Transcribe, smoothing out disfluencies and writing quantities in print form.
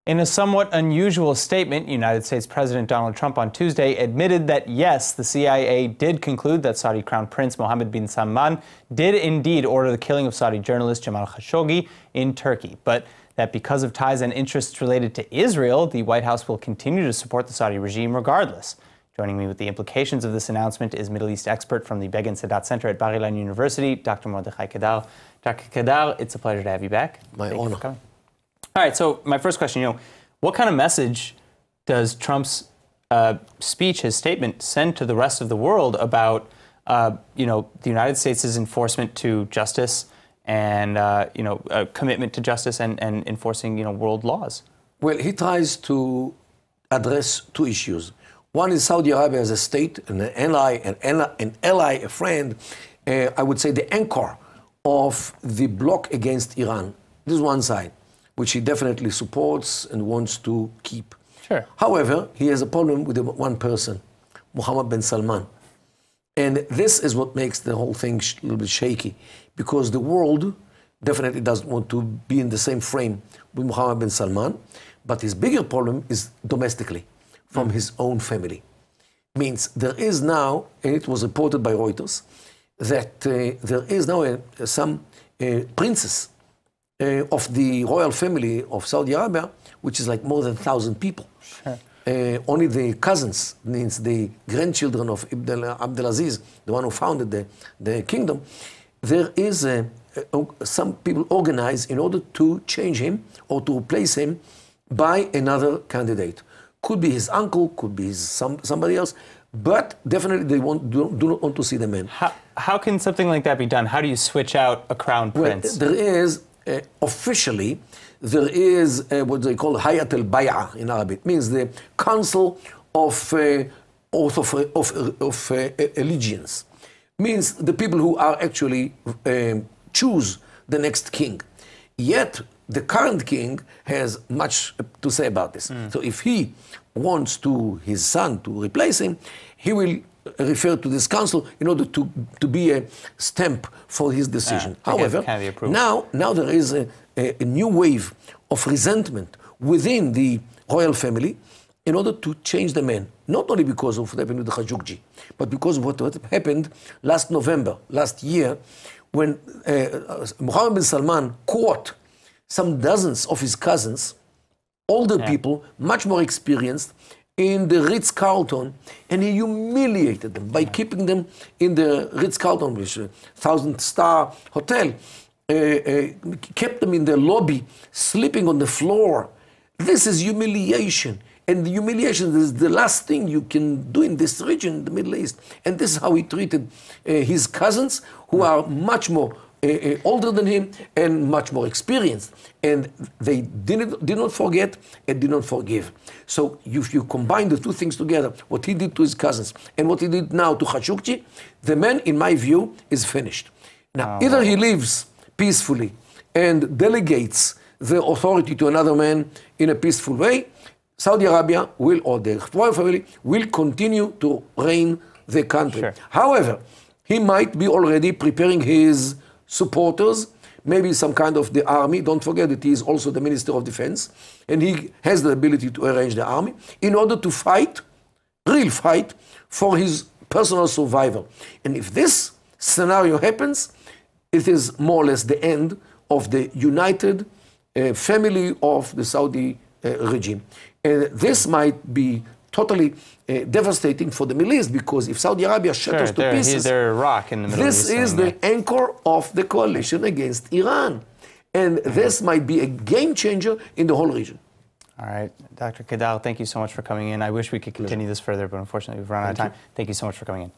In a somewhat unusual statement, United States President Donald Trump on Tuesday admitted that, yes, the CIA did conclude that Saudi Crown Prince Mohammed bin Salman did indeed order the killing of Saudi journalist Jamal Khashoggi in Turkey, but that because of ties and interests related to Israel, the White House will continue to support the Saudi regime regardless. Joining me with the implications of this announcement is Middle East expert from the Begin-Sadat Center at Ilan University, Dr. Mordechai Kedar. Dr. Kedar, it's a pleasure to have you back. My honor. All right, so my first question, what kind of message does Trump's speech, his statement, send to the rest of the world about, the United States' enforcement to justice and, a commitment to justice and enforcing, world laws? Well, he tries to address two issues. One is Saudi Arabia as a state, an ally, a friend, I would say the anchor of the bloc against Iran. This is one side, which he definitely supports and wants to keep. Sure. However, he has a problem with one person, Mohammed bin Salman. And this is what makes the whole thing a little bit shaky, because the world definitely doesn't want to be in the same frame with Mohammed bin Salman, but his bigger problem is domestically, from his own family. Means there is now, and it was reported by Reuters, that there is now some princess of the royal family of Saudi Arabia, which is like more than 1,000 people. Sure. Only the cousins, means the grandchildren of Abdulaziz, the one who founded the kingdom, there is some people organized in order to change him or to replace him by another candidate. Could be his uncle, could be somebody else, but definitely they do not want to see the man. How can something like that be done? How do you switch out a crown prince? Well, there is, officially, there is what they call Hayat al-Bay'ah in Arabic. It means the Council of Oath of Allegiance. Means the people who are actually choose the next king. Yet, the current king has much to say about this. So if he wants his son to replace him, he will refer to this council in order to be a stamp for his decision. However, now there is a new wave of resentment within the royal family in order to change the man. Not only because of what happened with the Khashoggi, but because of what happened last November, last year, when Mohammed bin Salman caught some dozens of his cousins, older people, much more experienced, in the Ritz-Carlton, and he humiliated them by keeping them in the Ritz-Carlton, which is a 1,000-star hotel, kept them in the lobby, sleeping on the floor. This is humiliation. And the humiliation is the last thing you can do in this region, the Middle East. And this is how he treated his cousins, who are much more older than him and much more experienced. And they did not forget and did not forgive. So if you combine the two things together, what he did to his cousins and what he did now to Khashoggi, the man, in my view, is finished. Now, either he lives peacefully and delegates the authority to another man in a peaceful way, Saudi Arabia will, or the royal family, will continue to reign the country. Sure. However, he might be already preparing his supporters, maybe some kind of the army. Don't forget that he is also the Minister of Defense, and he has the ability to arrange the army in order to fight, real fight, for his personal survival. And if this scenario happens, it is more or less the end of the united family of the Saudi regime. And this might be totally devastating for the Middle East, because if Saudi Arabia shatters to pieces, they're a rock in the Middle East. This is the anchor of the coalition against Iran. And this might be a game changer in the whole region. All right. Dr. Kedar, thank you so much for coming in. I wish we could continue this further, but unfortunately we've run out of time. Thank you so much for coming in.